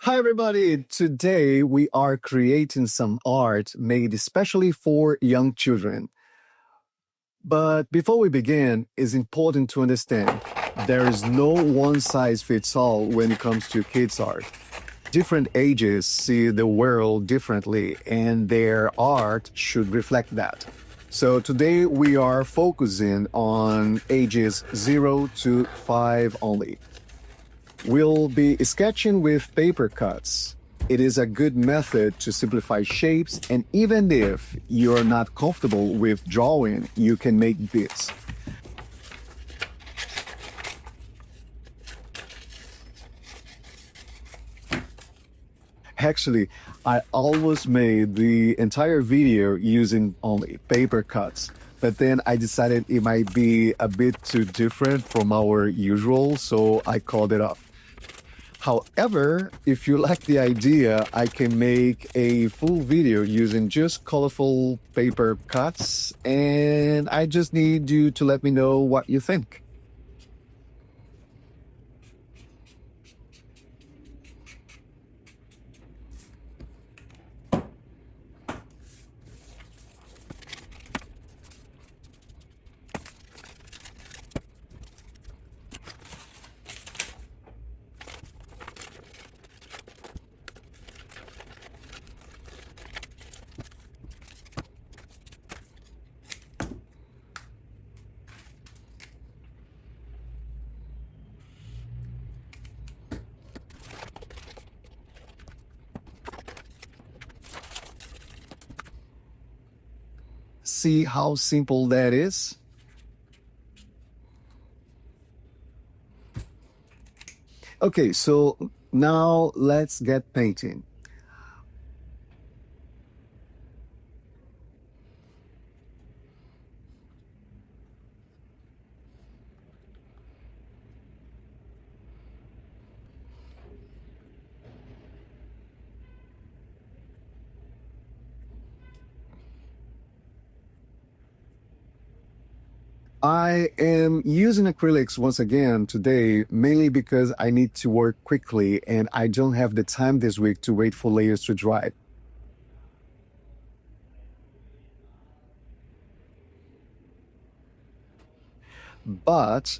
Hi, everybody. Today we are creating some art made especially for young children. But before we begin, it's important to understand there is no one size fits all when it comes to kids' art. Different ages see the world differently, and their art should reflect that. So today we are focusing on ages 0 to 5 only. We'll be sketching with paper cuts. It is a good method to simplify shapes, and even if you're not comfortable with drawing, you can make bits. Actually, I always made the entire video using only paper cuts, but then I decided it might be a bit too different from our usual, so I called it off. However, if you like the idea, I can make a full video using just colorful paper cuts, and I just need you to let me know what you think. See how simple that is? Okay, so now let's get painting. I am using acrylics once again today, mainly because I need to work quickly and I don't have the time this week to wait for layers to dry. But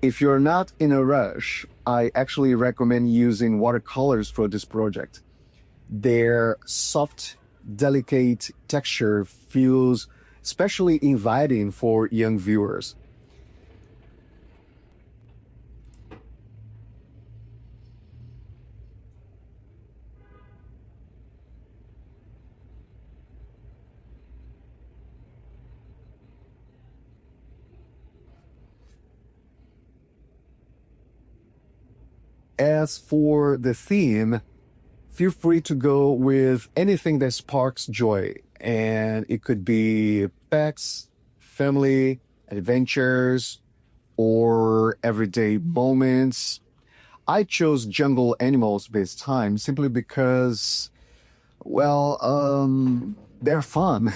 if you're not in a rush, I actually recommend using watercolors for this project. Their soft, delicate texture feels especially inviting for young viewers. As for the theme, feel free to go with anything that sparks joy. And it could be pets, family, adventures, or everyday moments. I chose jungle animals this time simply because, they're fun.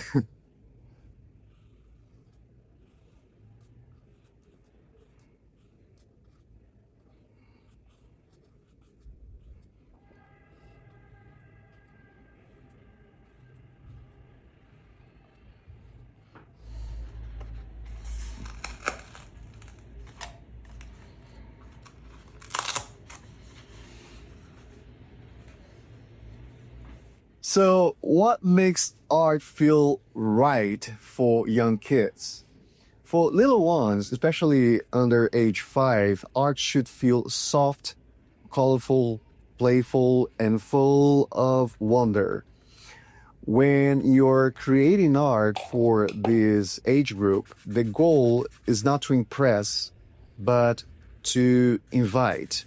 So, what makes art feel right for young kids? For little ones, especially under age 5, art should feel soft, colorful, playful, and full of wonder. When you're creating art for this age group, the goal is not to impress, but to invite.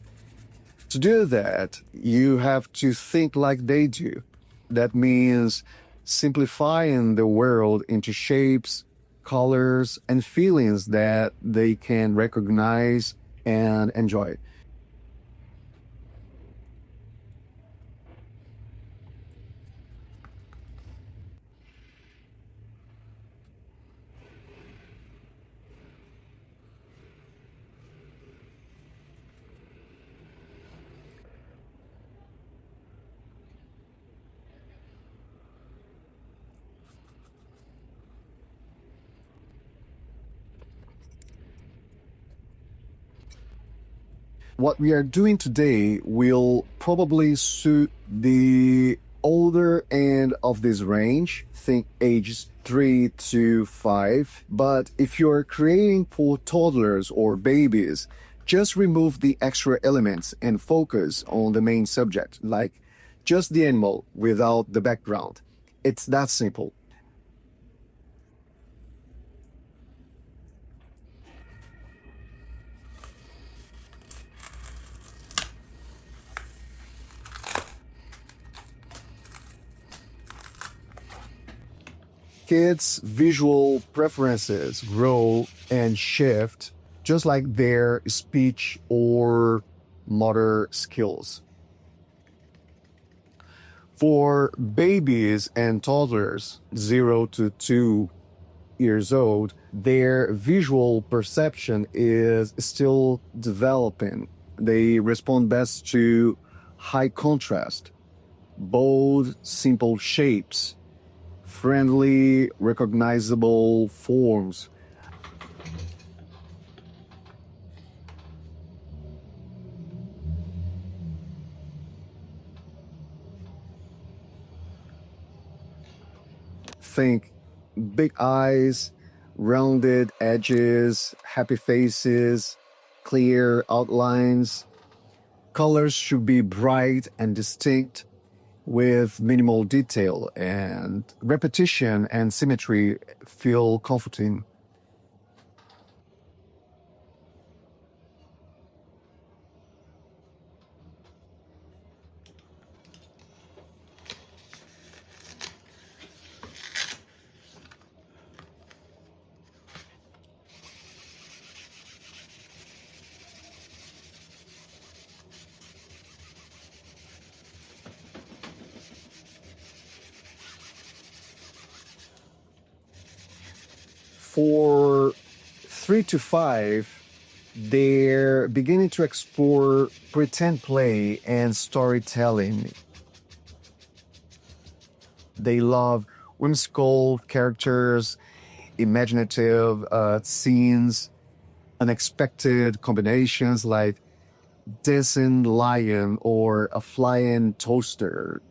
To do that, you have to think like they do. That means simplifying the world into shapes, colors, and feelings that they can recognize and enjoy. What we are doing today will probably suit the older end of this range, think ages 3 to 5. But if you're creating for toddlers or babies, just remove the extra elements and focus on the main subject, like just the animal without the background. It's that simple. Kids' visual preferences grow and shift just like their speech or motor skills. For babies and toddlers, 0 to 2 years old, their visual perception is still developing. They respond best to high contrast, bold, simple shapes, friendly, recognizable forms. Think big eyes, rounded edges, happy faces, clear outlines. Colors should be bright and distinct with minimal detail, and repetition and symmetry feel comforting. For 3 to 5, they're beginning to explore pretend play and storytelling. They love whimsical characters, imaginative scenes, unexpected combinations like dancing lion or a flying toaster.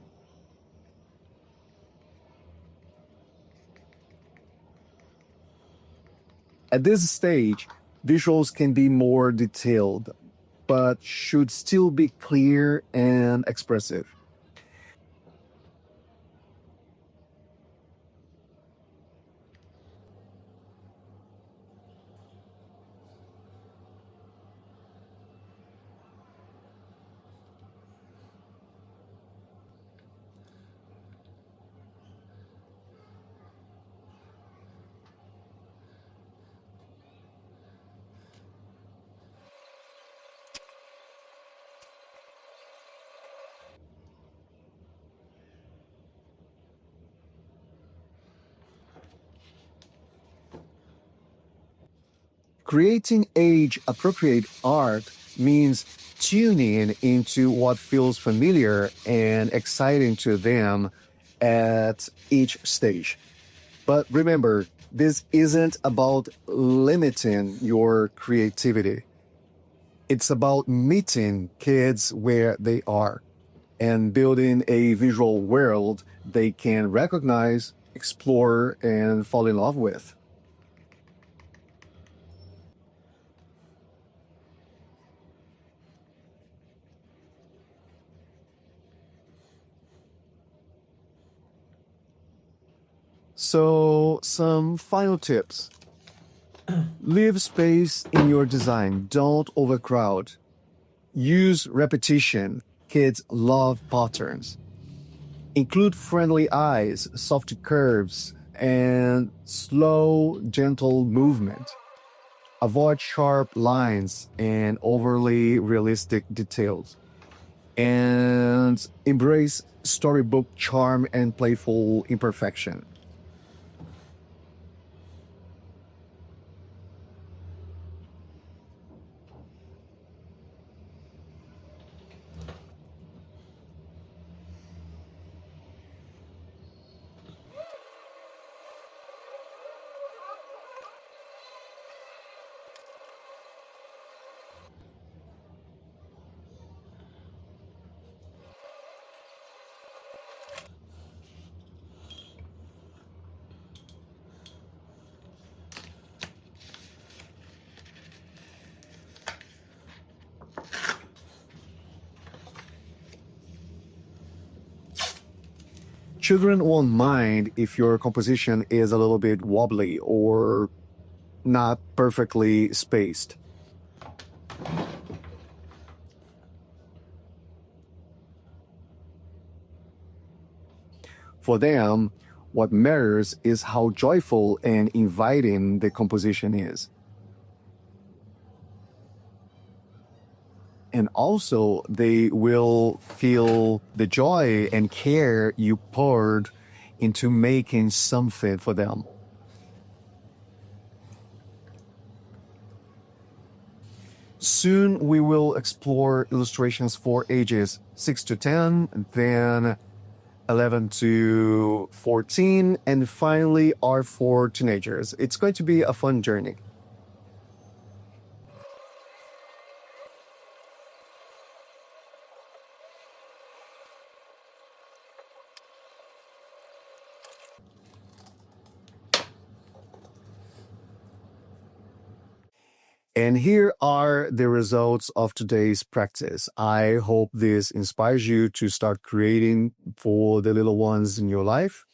At this stage, visuals can be more detailed, but should still be clear and expressive. Creating age appropriate art means tuning into what feels familiar and exciting to them at each stage. But remember, this isn't about limiting your creativity. It's about meeting kids where they are and building a visual world they can recognize, explore, and fall in love with. So, some final tips. Leave space in your design, don't overcrowd. Use repetition. Kids love patterns. Include friendly eyes, soft curves, and slow, gentle movement. Avoid sharp lines and overly realistic details. And embrace storybook charm and playful imperfection. Children won't mind if your composition is a little bit wobbly or not perfectly spaced. For them, what matters is how joyful and inviting the composition is. And also, they will feel the joy and care you poured into making something for them. Soon, we will explore illustrations for ages 6 to 10, then 11 to 14, and finally art for teenagers. It's going to be a fun journey. And here are the results of today's practice. I hope this inspires you to start creating for the little ones in your life.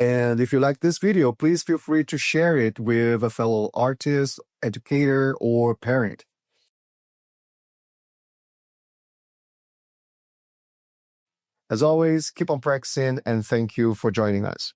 And if you like this video, please feel free to share it with a fellow artist, educator, or parent. As always, keep on practicing and thank you for joining us.